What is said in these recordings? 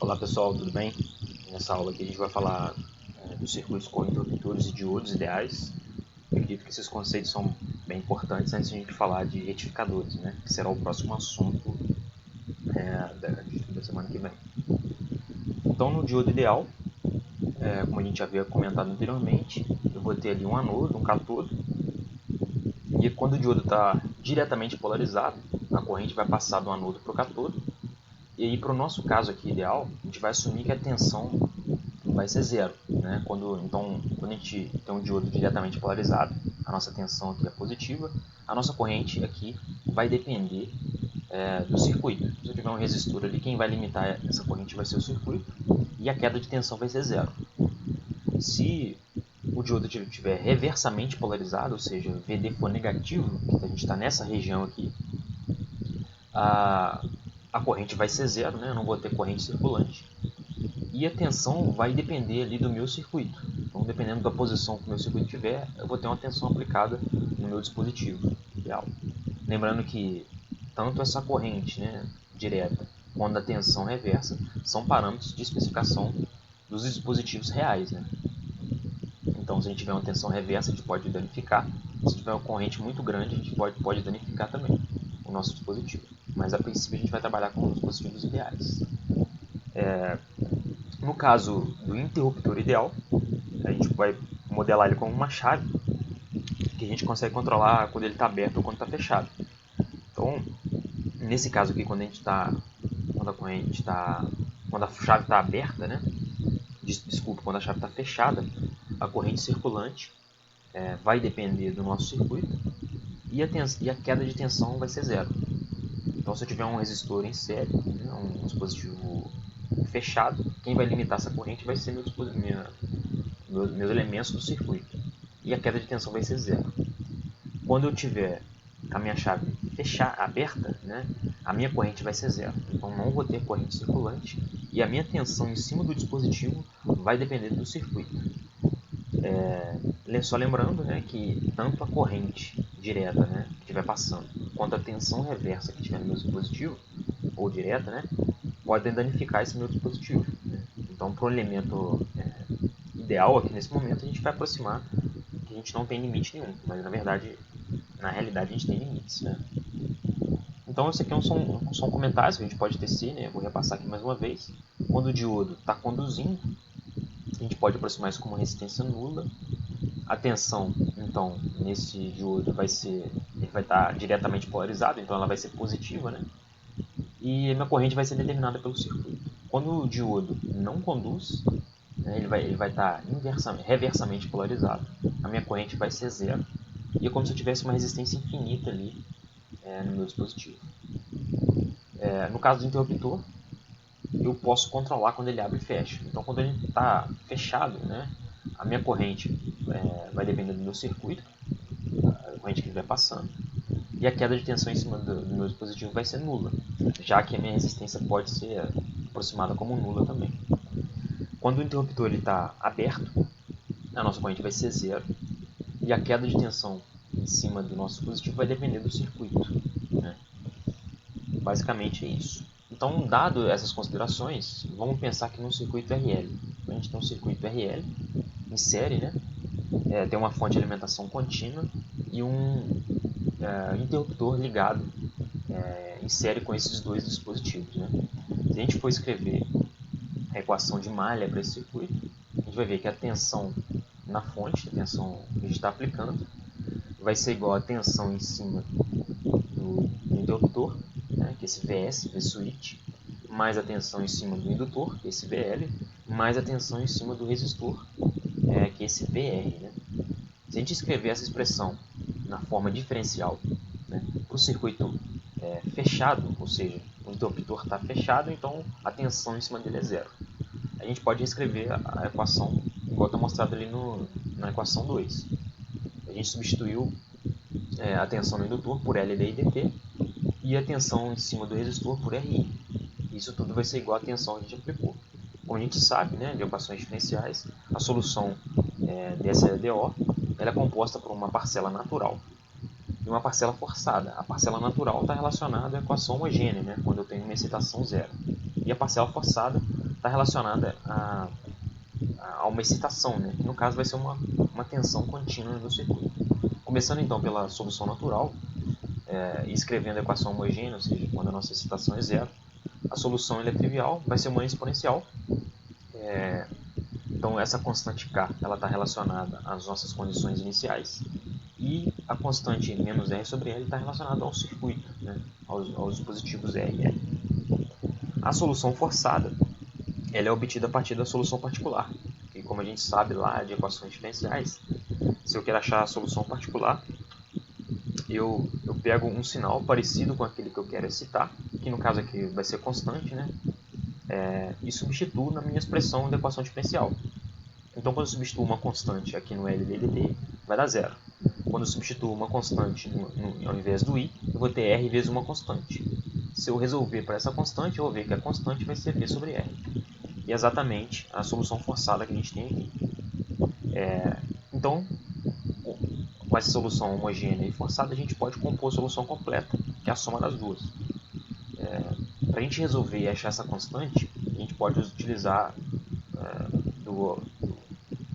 Olá pessoal, tudo bem? Nessa aula aqui a gente vai falar dos circuitos com interruptores e diodos ideais. Eu acredito que esses conceitos são bem importantes antes de a gente falar de retificadores, né? Que será o próximo assunto da semana que vem. Então, no diodo ideal, como a gente já havia comentado anteriormente, eu vou ter ali um anodo, um cátodo, e quando o diodo está diretamente polarizado, a corrente vai passar do anodo para o cátodo. E aí, para o nosso caso aqui ideal, a gente vai assumir que a tensão vai ser zero, né? Então, quando a gente tem um diodo diretamente polarizado, a nossa tensão aqui é positiva, a nossa corrente aqui vai depender do circuito. Se eu tiver um resistor ali, quem vai limitar essa corrente vai ser o circuito, e a queda de tensão vai ser zero. Se o diodo estiver reversamente polarizado, ou seja, VD for negativo, que a gente está nessa região aqui, a corrente vai ser zero, né? Eu não vou ter corrente circulante. E a tensão vai depender ali do meu circuito. Então, dependendo da posição que o meu circuito tiver, eu vou ter uma tensão aplicada no meu dispositivo ideal. Lembrando que tanto essa corrente, né, direta quanto a tensão reversa são parâmetros de especificação dos dispositivos reais, né? Então, se a gente tiver uma tensão reversa, a gente pode danificar. Se tiver uma corrente muito grande, a gente pode danificar também o nosso dispositivo. Mas, a princípio, a gente vai trabalhar com os dispositivos ideais. No caso do interruptor ideal, a gente vai modelar ele como uma chave que a gente consegue controlar quando ele está aberto ou quando está fechado. Então, nesse caso aqui, quando a chave está aberta, né? Desculpa, quando a chave está fechada, a corrente circulante vai depender do nosso circuito e a queda de tensão vai ser zero. Então, se eu tiver um resistor em série, né, um dispositivo fechado, quem vai limitar essa corrente vai ser meus elementos do circuito. E a queda de tensão vai ser zero. Quando eu tiver a minha chave aberta, né, a minha corrente vai ser zero. Então não vou ter corrente circulante e a minha tensão em cima do dispositivo vai depender do circuito. Só lembrando, né, que tanto a corrente direta, né, que estiver passando, quanto a tensão reversa que estiver no meu dispositivo, ou direta, né, podem danificar esse meu dispositivo. Né? Então, para o elemento ideal aqui nesse momento, a gente vai aproximar que a gente não tem limite nenhum, mas na realidade, a gente tem limites. Né? Então, esse aqui são comentários que a gente pode tecer, né? Eu vou repassar aqui mais uma vez. Quando o diodo está conduzindo, a gente pode aproximar isso como resistência nula. A tensão, então, nesse diodo ele vai estar diretamente polarizado, então ela vai ser positiva, né? E a minha corrente vai ser determinada pelo circuito. Quando o diodo não conduz, né, ele vai estar reversamente polarizado, a minha corrente vai ser zero, e é como se eu tivesse uma resistência infinita ali no meu dispositivo. No caso do interruptor, eu posso controlar quando ele abre e fecha. Então, quando ele está fechado, né, a minha corrente vai depender do meu circuito, a corrente que ele vai passando, e a queda de tensão em cima do meu dispositivo vai ser nula, já que a minha resistência pode ser aproximada como nula também. Quando o interruptor está aberto, a nossa corrente vai ser zero, e a queda de tensão em cima do nosso dispositivo vai depender do circuito. Né? Basicamente é isso. Então, dado essas considerações, vamos pensar aqui no circuito RL. A gente tem um circuito RL em série, né? Tem uma fonte de alimentação contínua e um interruptor ligado em série com esses dois dispositivos. Né? Se a gente for escrever a equação de malha para esse circuito, a gente vai ver que a tensão na fonte, a tensão que a gente está aplicando, vai ser igual a tensão em cima do interruptor, né, que é esse VS, V-switch, mais a tensão em cima do indutor, que é esse VL, mais a tensão em cima do resistor, que é esse VR. Né? Se a gente escrever essa expressão na forma diferencial, né, para o circuito fechado, ou seja, o interruptor está fechado, então a tensão em cima dele é zero. A gente pode reescrever a equação igual está mostrado ali na equação 2. A gente substituiu a tensão no indutor por LD e DT e a tensão em cima do resistor por RI. Isso tudo vai ser igual à tensão que a gente aplicou. Como a gente sabe, né, de equações diferenciais, a solução dessa LDO ela é composta por uma parcela natural e uma parcela forçada. A parcela natural está relacionada à equação homogênea, né, quando eu tenho uma excitação zero. E a parcela forçada está relacionada a uma excitação, né? Que no caso vai ser uma tensão contínua no circuito. Começando então pela solução natural, e escrevendo a equação homogênea, ou seja, quando a nossa excitação é zero, a solução é trivial, vai ser uma exponencial. Então essa constante K está relacionada às nossas condições iniciais, e a constante menos R sobre L está relacionada ao circuito, né? aos dispositivos R e L. A solução forçada ela é obtida a partir da solução particular. E como a gente sabe lá de equações diferenciais, se eu quero achar a solução particular, eu pego um sinal parecido com aquele que eu quero excitar, que no caso aqui vai ser constante, né? E substituo na minha expressão da equação diferencial. Então, quando eu substituo uma constante aqui no L dt, vai dar zero. Quando eu substituo uma constante ao invés do i, eu vou ter r vezes uma constante. Se eu resolver para essa constante, eu vou ver que a constante vai ser v sobre r. E é exatamente a solução forçada que a gente tem aqui. Então, com essa solução homogênea e forçada, a gente pode compor a solução completa, que é a soma das duas. Para a gente resolver e achar essa constante, a gente pode utilizar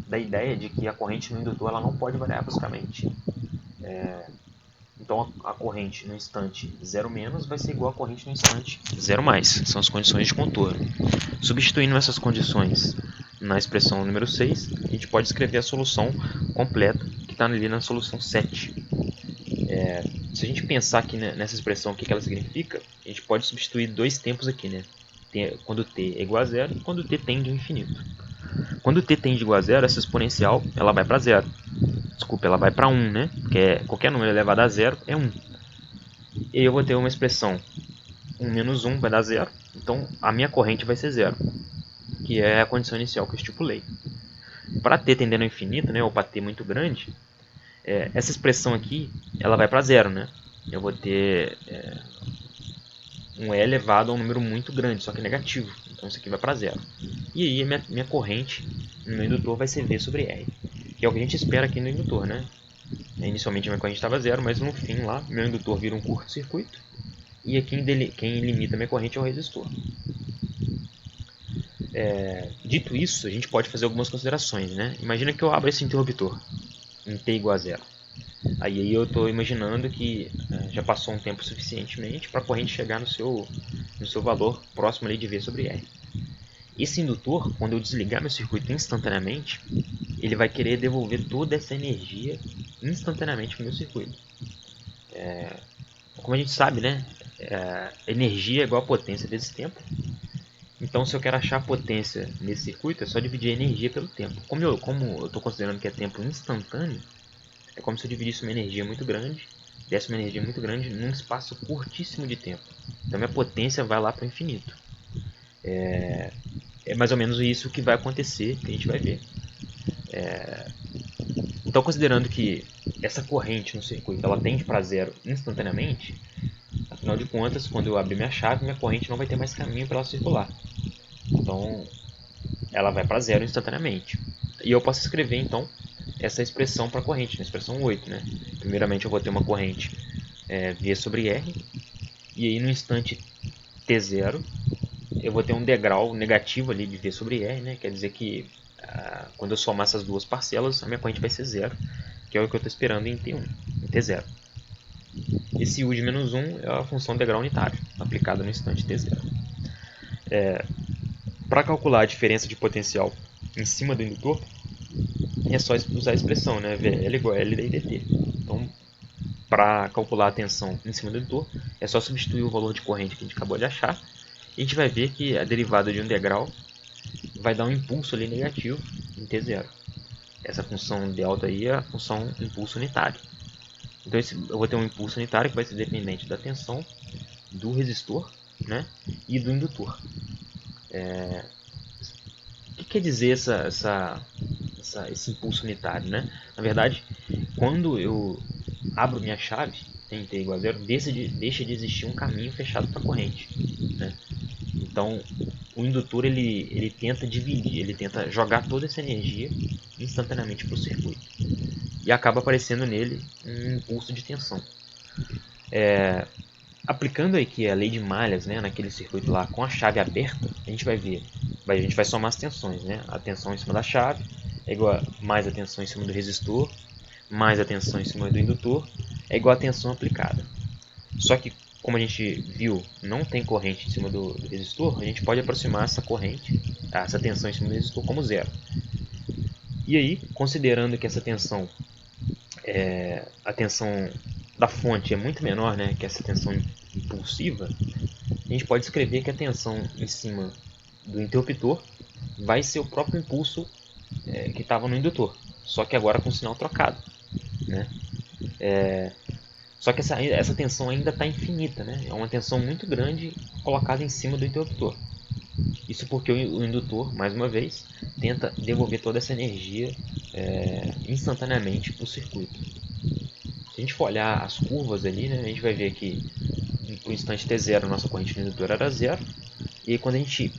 da ideia de que a corrente no indutor ela não pode variar bruscamente. Então a corrente no instante 0- vai ser igual a corrente no instante 0+. São as condições de contorno. Substituindo essas condições na expressão número 6, a gente pode escrever a solução completa que está ali na solução 7. Se a gente pensar aqui nessa expressão, o que ela significa, a gente pode substituir dois tempos aqui, né? Quando t é igual a zero e quando t tende ao infinito. Quando t tende igual a zero, essa exponencial ela vai para zero. Desculpa, ela vai para 1, né? Porque qualquer número elevado a zero é 1. E aí eu vou ter uma expressão 1 menos 1 vai dar zero. Então a minha corrente vai ser zero, que é a condição inicial que eu estipulei. Para t tendendo ao infinito, né, ou para t muito grande, essa expressão aqui ela vai para zero, né? Eu vou ter um e elevado a um número muito grande, só que negativo. Então isso aqui vai para zero. E aí minha corrente no indutor vai ser v sobre r, que é o que a gente espera aqui no indutor, né? Inicialmente a minha corrente estava zero, mas no fim lá meu indutor vira um curto-circuito e aqui quem limita a minha corrente é o resistor. Dito isso, a gente pode fazer algumas considerações, né? Imagina que eu abro esse interruptor em t igual a zero. Aí eu estou imaginando que já passou um tempo suficientemente para a corrente chegar no seu valor próximo ali de V sobre R. Esse indutor, quando eu desligar meu circuito instantaneamente, ele vai querer devolver toda essa energia instantaneamente para o meu circuito. Como a gente sabe, né? Energia é igual a potência vezes tempo. Então, se eu quero achar a potência nesse circuito, é só dividir a energia pelo tempo. Como eu estou considerando que é tempo instantâneo, é como se eu dividisse uma energia muito grande, desse uma energia muito grande num espaço curtíssimo de tempo. Então, minha potência vai lá para o infinito. É mais ou menos isso que vai acontecer, que a gente vai ver. Então, considerando que essa corrente no circuito ela tende para zero instantaneamente, afinal de contas, quando eu abrir minha chave, minha corrente não vai ter mais caminho para ela circular. Então, ela vai para zero instantaneamente. E eu posso escrever, então, essa expressão para a corrente, na expressão 8. Né? Primeiramente, eu vou ter uma corrente V sobre R, e aí no instante t0, eu vou ter um degrau negativo ali de V sobre R, né? Quer dizer que quando eu somar essas duas parcelas, a minha corrente vai ser zero, que é o que eu estou esperando em T1, em T0. Esse U de menos 1 é a função degrau unitário, aplicada no instante T0. Para calcular a diferença de potencial em cima do indutor, é só usar a expressão, né? VL igual a L dt. Então, para calcular a tensão em cima do indutor, é só substituir o valor de corrente que a gente acabou de achar, e a gente vai ver que a derivada de um degrau vai dar um impulso ali negativo em T0. Essa função delta aí é a função impulso unitário. Então eu vou ter um impulso unitário que vai ser dependente da tensão do resistor, né, e do indutor. O que quer dizer esse impulso unitário? Né? Na verdade, quando eu abro minha chave em t igual a zero, deixa de existir um caminho fechado para a corrente. Né? Então, o indutor ele tenta dividir, ele tenta jogar toda essa energia instantaneamente para o circuito. E acaba aparecendo nele um impulso de tensão. Aplicando aqui a lei de malhas, né, naquele circuito lá com a chave aberta, a gente vai ver a gente vai somar as tensões, né? A tensão em cima da chave é igual a mais a tensão em cima do resistor, mais a tensão em cima do indutor, é igual a tensão aplicada. Só que, como a gente viu, não tem corrente em cima do resistor, a gente pode aproximar essa corrente, essa tensão em cima do resistor como zero. E aí, considerando que essa tensão, a tensão da fonte é muito menor, né, que essa tensão impulsiva, a gente pode escrever que a tensão em cima do interruptor vai ser o próprio impulso que estava no indutor, só que agora com o sinal trocado, né? Só que essa tensão ainda está infinita, né? É uma tensão muito grande colocada em cima do interruptor. Isso porque o indutor, mais uma vez, tenta devolver toda essa energia instantaneamente para o circuito. Se a gente for olhar as curvas ali, né, a gente vai ver que no instante t0 a nossa corrente no indutor era zero, e aí quando a gente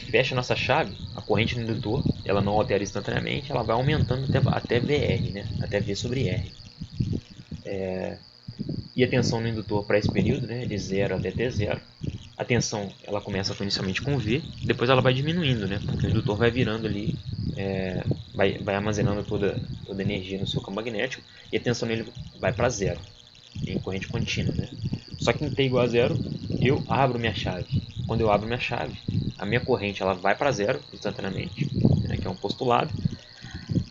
fecha a nossa chave, a corrente no indutor ela não altera instantaneamente, ela vai aumentando até VR, né? Até V sobre R. E a tensão no indutor para esse período, né, de 0 até T0, a tensão ela começa inicialmente com V, depois ela vai diminuindo, né, porque o indutor vai virando ali, vai armazenando toda a energia no seu campo magnético, e a tensão nele vai para zero, em corrente contínua, né? Só que em T igual a zero, eu abro minha chave. Quando eu abro minha chave, a minha corrente ela vai para zero instantaneamente, né, que é um postulado,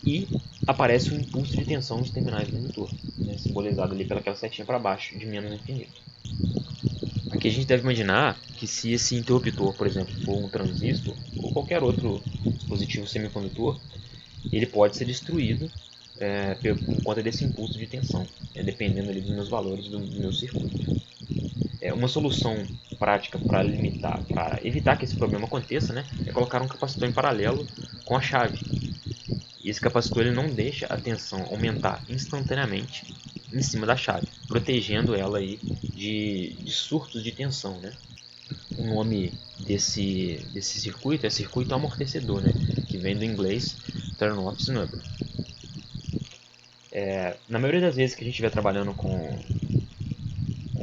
e aparece um impulso de tensão nos terminais do indutor, né, simbolizado ali pelaquela setinha para baixo, de menos infinito. Aqui a gente deve imaginar que se esse interruptor, por exemplo, for um transistor ou qualquer outro dispositivo semicondutor, ele pode ser destruído por conta desse impulso de tensão, dependendo ali dos meus valores do meu circuito. Uma solução prática para evitar que esse problema aconteça, né, é colocar um capacitor em paralelo com a chave. E esse capacitor ele não deixa a tensão aumentar instantaneamente em cima da chave, protegendo ela aí de surtos de tensão, né? O nome desse circuito é circuito amortecedor, né? Que vem do inglês turn-off snubber. Na maioria das vezes que a gente estiver trabalhando com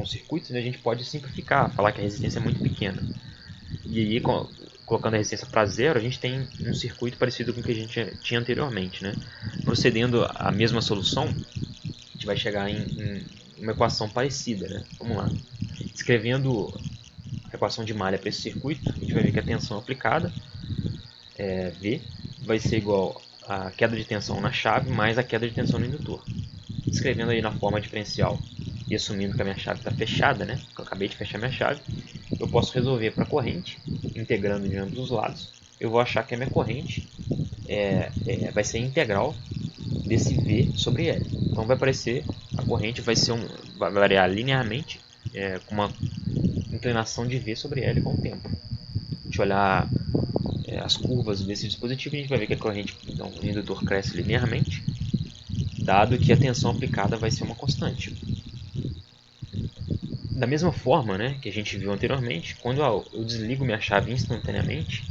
circuitos, né, a gente pode simplificar, falar que a resistência é muito pequena. E aí, colocando a resistência para zero, a gente tem um circuito parecido com o que a gente tinha anteriormente, né? Procedendo a mesma solução, a gente vai chegar em uma equação parecida, né? Vamos lá. Escrevendo a equação de malha para esse circuito, a gente vai ver que a tensão aplicada, V, vai ser igual a queda de tensão na chave mais a queda de tensão no indutor. Escrevendo aí na forma diferencial e assumindo que a minha chave está fechada, né? Que eu acabei de fechar minha chave, eu posso resolver para a corrente, integrando de ambos os lados. Eu vou achar que a minha corrente vai ser integral desse V sobre L. Então vai aparecer, a corrente vai variar linearmente com uma inclinação de V sobre L com o tempo. A gente olhar as curvas desse dispositivo, a gente vai ver que a corrente, então, o indutor cresce linearmente, dado que a tensão aplicada vai ser uma constante. Da mesma forma, né, que a gente viu anteriormente, quando eu desligo minha chave instantaneamente,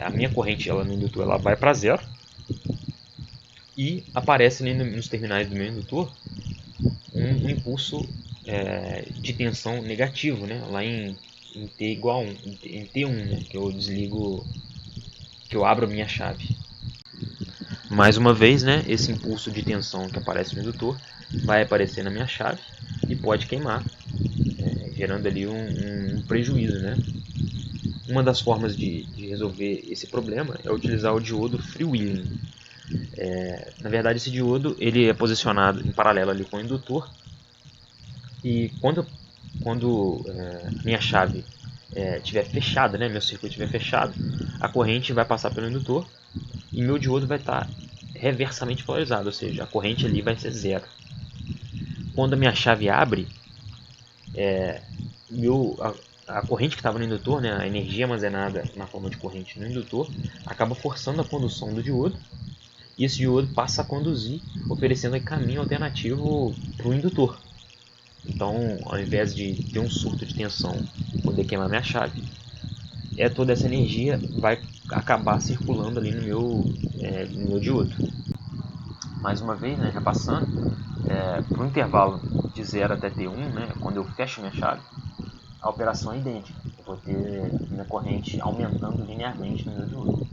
a minha corrente no indutor ela vai para zero e aparece ali nos terminais do meu indutor um impulso de tensão negativo, né, lá em T igual a 1, em T1, né, que eu desligo, que eu abro a minha chave. Mais uma vez, né, esse impulso de tensão que aparece no indutor vai aparecer na minha chave e pode queimar, gerando ali um prejuízo, né? Uma das formas de resolver esse problema é utilizar o diodo freewheeling. Na verdade, esse diodo ele é posicionado em paralelo ali com o indutor e quando minha chave estiver fechada, né, meu circuito estiver fechado, a corrente vai passar pelo indutor e meu diodo vai estar reversamente polarizado, ou seja, a corrente ali vai ser zero. Quando a minha chave abre, a corrente que estava no indutor, né, a energia armazenada na forma de corrente no indutor, acaba forçando a condução do diodo, e esse diodo passa a conduzir, oferecendo um caminho alternativo para o indutor. Então, ao invés de ter um surto de tensão e poder queimar minha chave, toda essa energia vai acabar circulando ali no meu diodo. Mais uma vez, né, repassando, para o intervalo de 0 até T1, né, quando eu fecho minha chave, a operação é idêntica. Eu vou ter minha corrente aumentando linearmente no meu diodo.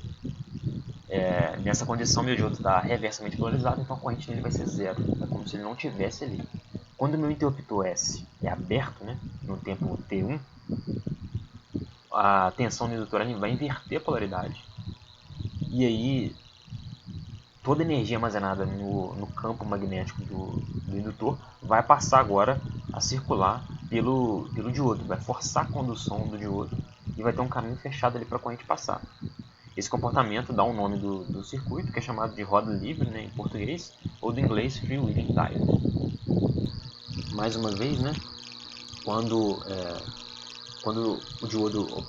Nessa condição, meu diodo está reversamente polarizado, então a corrente dele vai ser zero. É como se ele não tivesse ali. Quando o meu interruptor S é aberto, né, no tempo T1, a tensão no indutor vai inverter a polaridade. E aí, toda a energia armazenada no campo magnético do indutor vai passar agora a circular pelo diodo. Vai forçar a condução do diodo e vai ter um caminho fechado ali para a corrente passar. Esse comportamento dá o nome do circuito, que é chamado de roda livre, né, em português, ou do inglês freewheeling diode. Mais uma vez, né, quando o diodo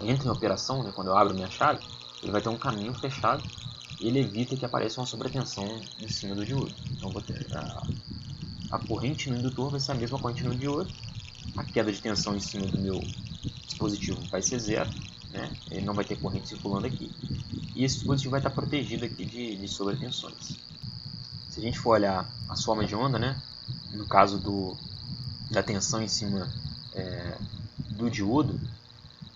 entra em operação, né, quando eu abro minha chave, ele vai ter um caminho fechado e ele evita que apareça uma sobretensão em cima do diodo. Então a corrente no indutor vai ser a mesma corrente no diodo, a queda de tensão em cima do meu dispositivo vai ser zero, né? Ele não vai ter corrente circulando aqui, e esse dispositivo vai estar protegido aqui de sobretensões. Se a gente for olhar as formas de onda, né? No caso da tensão em cima do diodo,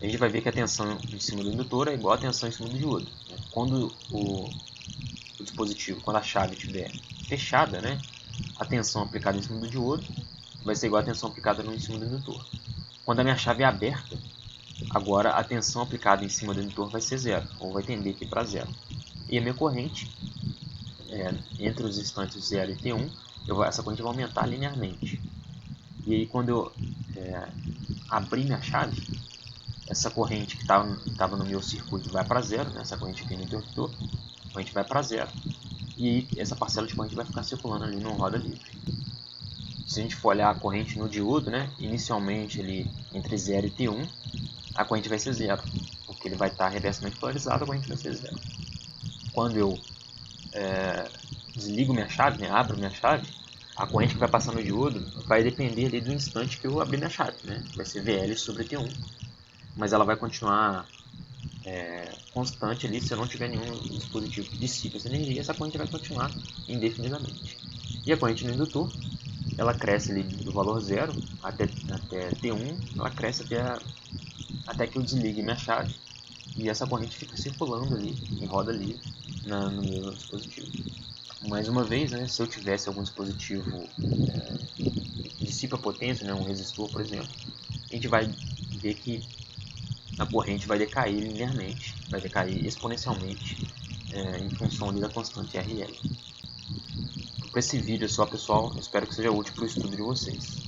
a gente vai ver que a tensão em cima do indutor é igual a tensão em cima do diodo. Quando o dispositivo, quando a chave estiver fechada, né, a tensão aplicada em cima do diodo vai ser igual a tensão aplicada em cima do indutor. Quando a minha chave é aberta, agora a tensão aplicada em cima do indutor vai ser zero, ou vai tender aqui para zero. E a minha corrente, entre os instantes 0 e T1, essa corrente vai aumentar linearmente. E aí quando eu abrir minha chave, essa corrente que estava no meu circuito vai para zero, né? Essa corrente aqui no interruptor, a corrente vai para zero, e aí essa parcela de corrente vai ficar circulando ali no roda livre. Se a gente for olhar a corrente no diodo, né? Inicialmente ali entre 0 e T1, a corrente vai ser zero, porque ele vai estar reversamente polarizado, a corrente vai ser zero. Quando eu desligo minha chave, né? Abro minha chave, a corrente que vai passar no diodo vai depender ali do instante que eu abrir minha chave, né? Vai ser VL sobre T1, mas ela vai continuar constante ali se eu não tiver nenhum dispositivo que dissipe essa energia. Essa corrente vai continuar indefinidamente. E a corrente no indutor, ela cresce ali do valor zero até T1, ela cresce até que eu desligue minha chave, e essa corrente fica circulando ali em roda livre no meu dispositivo. Mais uma vez, né, se eu tivesse algum dispositivo que dissipa potência, né, um resistor, por exemplo, a gente vai ver que a corrente vai decair linearmente, vai decair exponencialmente em função ali da constante RL. Para esse vídeo é só, pessoal. Eu espero que seja útil para o estudo de vocês.